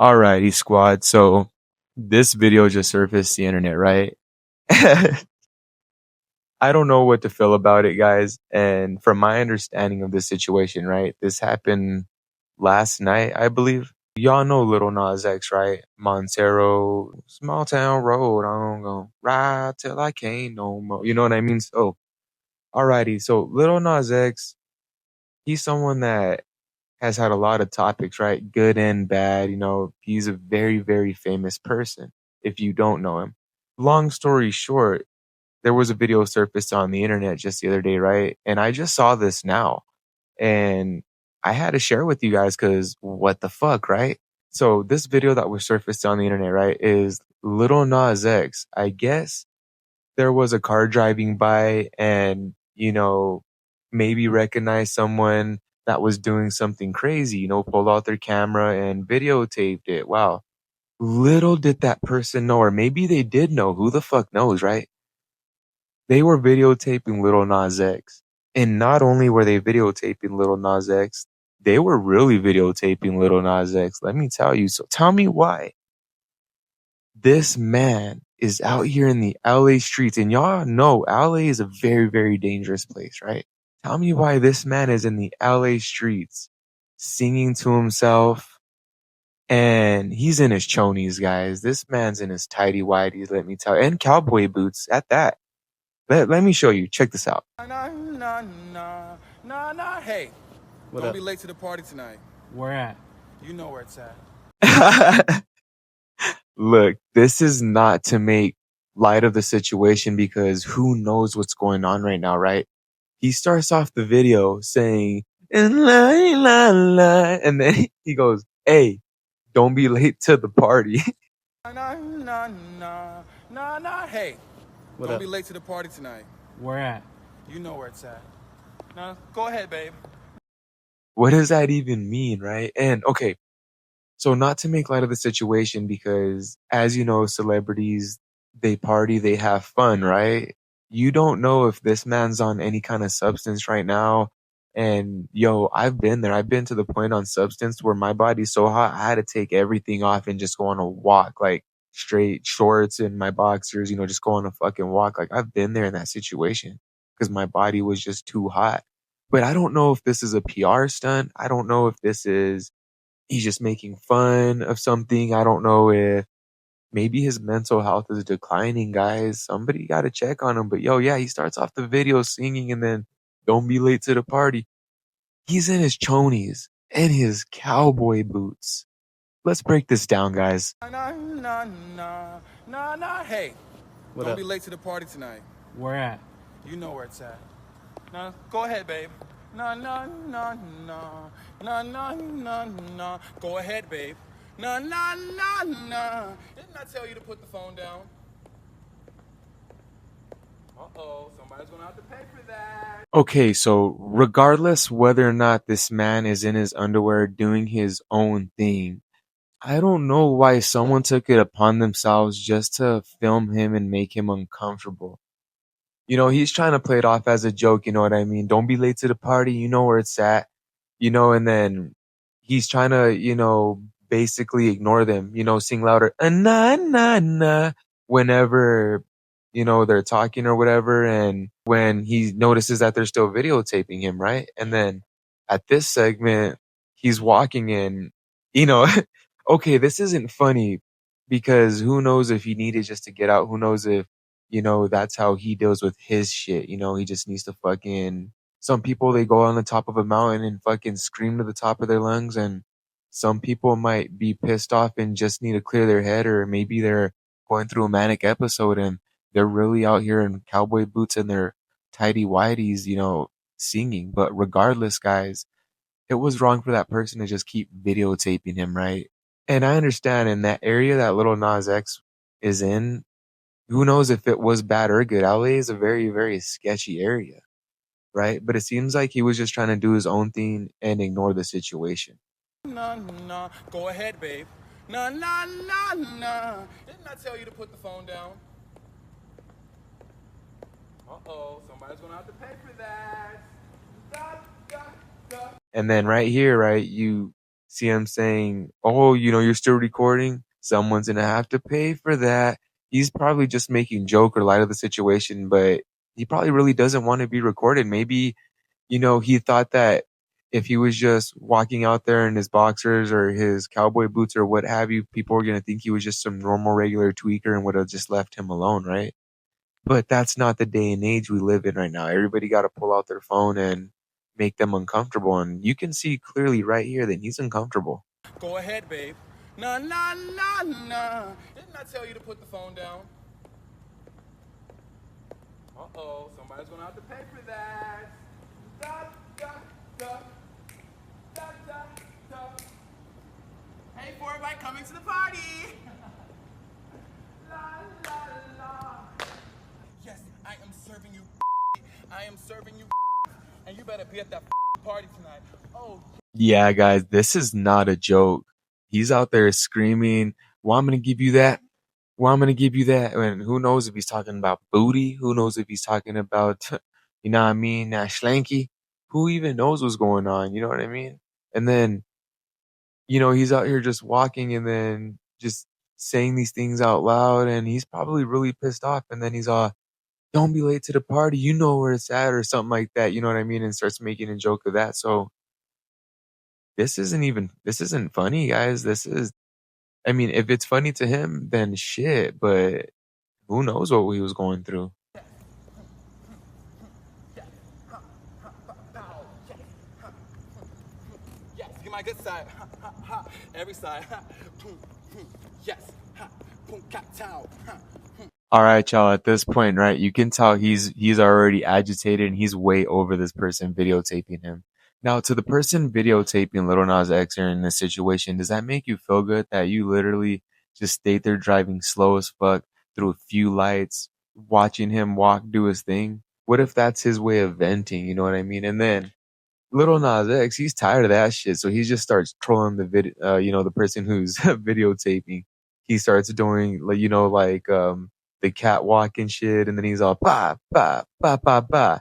Alrighty, squad. So this video just surfaced the internet, right? I don't know what to feel about it, guys. And from my understanding of this situation, right? This happened last night, I believe. Y'all know Little Nas X, right? Montero, small town road. I'm gonna ride till I can't no more. You know what I mean? So, alrighty. So Little Nas X, he's someone that has had a lot of topics, right? Good and bad. He's a very, very famous person if you don't know him. Long story short, there was a video surfaced on the internet just the other day, right? And I just saw this now and I had to share with you guys because what the fuck, right? So this video that was surfaced on the internet, right, is Little Nas X. I guess there was a car driving by and, maybe recognized someone that was doing something crazy, pulled out their camera and videotaped it. Wow. Little did that person know, or maybe they did know, who the fuck knows, right? They were videotaping Little Nas X. And not only were they videotaping Little Nas X, they were really videotaping Little Nas X. Let me tell you. So tell me why this man is out here in the LA streets. And y'all know LA is a very, very dangerous place, right? Tell me why this man is in the LA streets singing to himself. And he's in his chonies, guys. This man's in his tighty whities, let me tell you, and cowboy boots at that. Let me show you. Check this out. Nah. Hey, don't be late to the party tonight. Where at? You know where it's at. Look, this is not to make light of the situation because who knows what's going on right now, right? He starts off the video saying, la, la, la, and then he goes, hey, don't be late to the party. Nah. Hey, don't be late to the party tonight. Where at? You know where it's at. Nah, go ahead, babe. What does that even mean, right? And okay, so not to make light of the situation because as you know, celebrities, they party, they have fun, right? You don't know if this man's on any kind of substance right now. And yo, I've been there. I've been to the point on substance where my body's so hot, I had to take everything off and just go on a walk, like straight shorts and my boxers, just go on a fucking walk. Like I've been there in that situation because my body was just too hot. But I don't know if this is a PR stunt. I don't know if this is he's just making fun of something. I don't know if maybe his mental health is declining, guys. Somebody got to check on him. But yo, yeah, he starts off the video singing and then don't be late to the party. He's in his chonies and his cowboy boots. Let's break this down, guys. Nah. Hey, don't be late to the party tonight. Where at? You know where it's at. Nah, go ahead, babe. Nah. Go ahead, babe. Nah. Didn't I tell you to put the phone down? Uh-oh, somebody's gonna have to pay for that. Okay, so regardless whether or not this man is in his underwear doing his own thing, I don't know why someone took it upon themselves just to film him and make him uncomfortable. He's trying to play it off as a joke, you know what I mean? Don't be late to the party, you know where it's at, and then he's trying to, basically ignore them, sing louder, nah, whenever, they're talking or whatever. And when he notices that they're still videotaping him, right? And then at this segment, he's walking in, okay, this isn't funny because who knows if he needed just to get out? Who knows if, that's how he deals with his shit. He just needs to some people, they go on the top of a mountain and fucking scream to the top of their lungs. And some people might be pissed off and just need to clear their head, or maybe they're going through a manic episode and they're really out here in cowboy boots and their tidy whities, singing. But regardless, guys, it was wrong for that person to just keep videotaping him, right? And I understand in that area that Little Nas X is in, who knows if it was bad or good. LA is a very, very sketchy area, right? But it seems like he was just trying to do his own thing and ignore the situation. Nah. Go ahead, babe. Nah. Didn't I tell you to put the phone down? Uh-oh, somebody's gonna have to pay for that. And then right here, right, you see him saying, "Oh, you're still recording? Someone's gonna have to pay for that." He's probably just making joke or light of the situation, but he probably really doesn't want to be recorded. Maybe, he thought that if he was just walking out there in his boxers or his cowboy boots or what have you, people were gonna think he was just some normal, regular tweaker and would have just left him alone, right? But that's not the day and age we live in right now. Everybody got to pull out their phone and make them uncomfortable. And you can see clearly right here that he's uncomfortable. Go ahead, babe. Nah, nah, nah, nah. Didn't I tell you to put the phone down? Uh-oh, somebody's gonna have to pay for that. Da, da, da. Da, da, da. Hey, for everybody coming to the party. La, la, la. Yes, I am serving you. I am serving you. And you better be at that party tonight. Oh. Yeah, guys, this is not a joke. He's out there screaming, "Well, I'm going to give you that. Well, I'm going to give you that." And who knows if he's talking about booty? Who knows if he's talking about, you know what I mean, schlanky? Who even knows what's going on? You know what I mean? And then, he's out here just walking and then just saying these things out loud. And he's probably really pissed off. And then he's all, "Don't be late to the party. You know where it's at," or something like that. You know what I mean? And starts making a joke of that. So this isn't funny, guys. I mean, if it's funny to him, then shit, but who knows what he was going through. Yes, get my good side. Every side. Yes. All right, y'all, at this point, right, you can tell he's already agitated and he's way over this person videotaping him. Now, to the person videotaping Lil Nas X in this situation, does that make you feel good that you literally just stayed there driving slow as fuck through a few lights, watching him do his thing? What if that's his way of venting, you know what I mean? And then Lil Nas X, he's tired of that shit, so he just starts trolling the person who's videotaping. He starts doing, the catwalk and shit, and then he's all pa pa pa pa pa.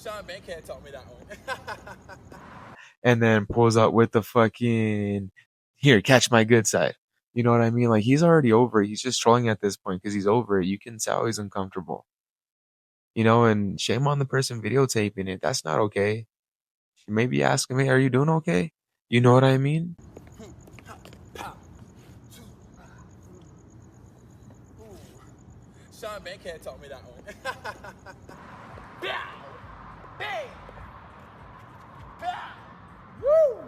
Sean Bankhead taught me that one. And then pulls out with the fucking, "Here, catch my good side." You know what I mean? Like, he's already over it. He's just trolling at this point because he's over it. You can tell he's uncomfortable. And shame on the person videotaping it. That's not okay. Maybe ask him, "Hey, are you doing okay?" You know what I mean? Sean Bankhead taught me that one. Hey! Woo!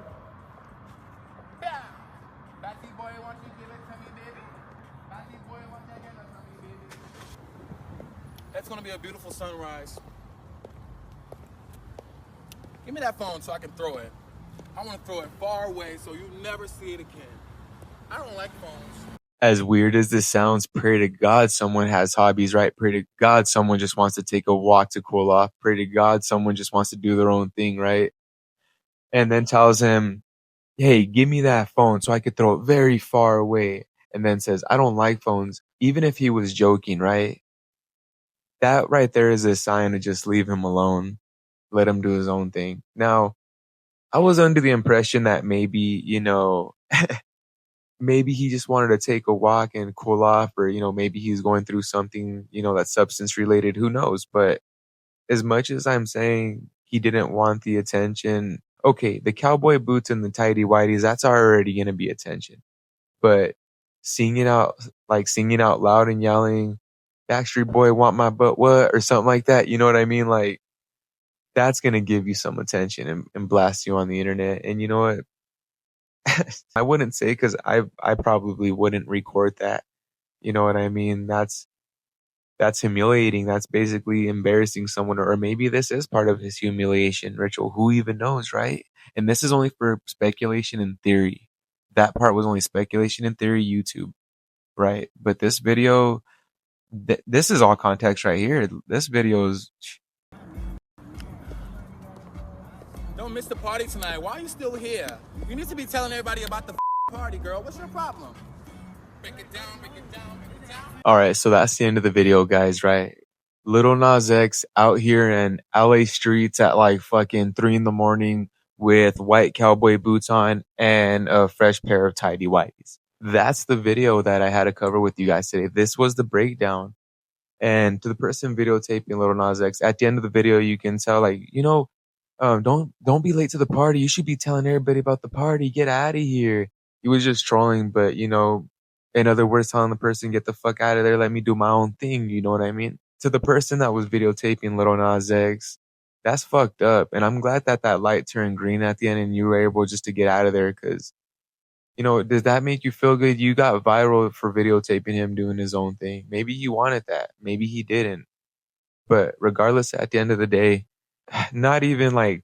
Batty boy, want you give it to me, baby? Batty boy, want you give it to me, baby? That's gonna be a beautiful sunrise. Give me that phone so I can throw it. I want to throw it far away so you never see it again. I don't like phones. As weird as this sounds, pray to God someone has hobbies, right? Pray to God someone just wants to take a walk to cool off. Pray to God someone just wants to do their own thing, right? And then tells him, "Hey, give me that phone so I could throw it very far away." And then says, "I don't like phones." Even if he was joking, right? That right there is a sign to just leave him alone. Let him do his own thing. Now, I was under the impression that maybe, maybe he just wanted to take a walk and cool off, or, maybe he's going through something, that's substance related. Who knows? But as much as I'm saying he didn't want the attention, okay, the cowboy boots and the tidy whities, that's already going to be attention. But singing out loud and yelling, "Backstreet Boy, want my butt what?" or something like that. You know what I mean? Like, that's going to give you some attention and blast you on the internet. And you know what? I wouldn't say, because I probably wouldn't record that. You know what I mean? That's humiliating. That's basically embarrassing someone, or maybe this is part of his humiliation ritual. Who even knows, right? And this is only for speculation and theory. That part was only speculation and theory, YouTube, right? But this video, this is all context right here. This video is. Don't miss the party tonight. Why are you still here? You need to be telling everybody about the party, girl. What's your problem? Break it down, break it down, break it down. All right, so that's the end of the video, guys, right? Lil Nas X out here in LA streets at like fucking 3 in the morning with white cowboy boots on and a fresh pair of tidy whities. That's the video that I had to cover with you guys today. This was the breakdown. And to the person videotaping Lil Nas X, at the end of the video, you can tell like, don't be late to the party. You should be telling everybody about the party. Get out of here. He was just trolling, but in other words, telling the person, get the fuck out of there. Let me do my own thing. You know what I mean? To the person that was videotaping Lil Nas X, that's fucked up. And I'm glad that that light turned green at the end and you were able just to get out of there. Cause, does that make you feel good? You got viral for videotaping him doing his own thing. Maybe he wanted that. Maybe he didn't. But regardless, at the end of the day, not even like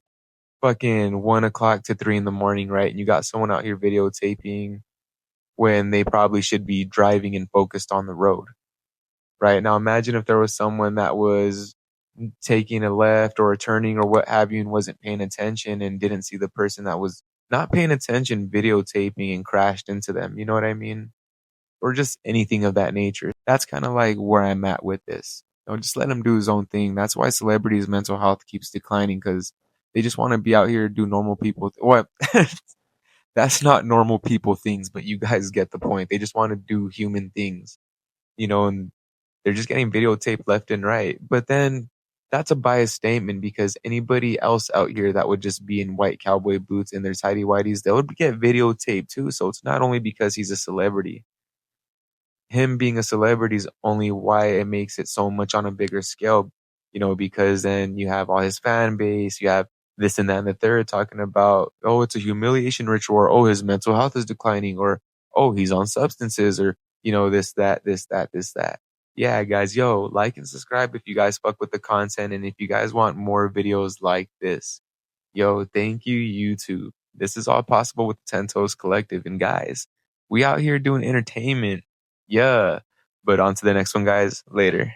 fucking 1 o'clock to 3 in the morning, right? And you got someone out here videotaping when they probably should be driving and focused on the road, right? Now imagine if there was someone that was taking a left or a turning or what have you and wasn't paying attention and didn't see the person that was not paying attention videotaping and crashed into them. You know what I mean? Or just anything of that nature. That's kind of like where I'm at with this. Just let him do his own thing. That's why celebrities' mental health keeps declining because they just want to be out here do normal people. What? That's not normal people things, but you guys get the point. They just want to do human things, and they're just getting videotaped left and right. But then that's a biased statement because anybody else out here that would just be in white cowboy boots and their tidy whities, they would get videotaped too. So it's not only because he's a celebrity. Him being a celebrity is only why it makes it so much on a bigger scale, because then you have all his fan base, you have this and that and the third talking about, oh, it's a humiliation ritual, or oh, his mental health is declining, or oh, he's on substances, or this, that, this, that, this, that. Yeah, guys, yo, like and subscribe if you guys fuck with the content and if you guys want more videos like this. Yo, thank you, YouTube. This is all possible with the 10 Toes Collective. And guys, we out here doing entertainment. Yeah. But on to the next one, guys. Later.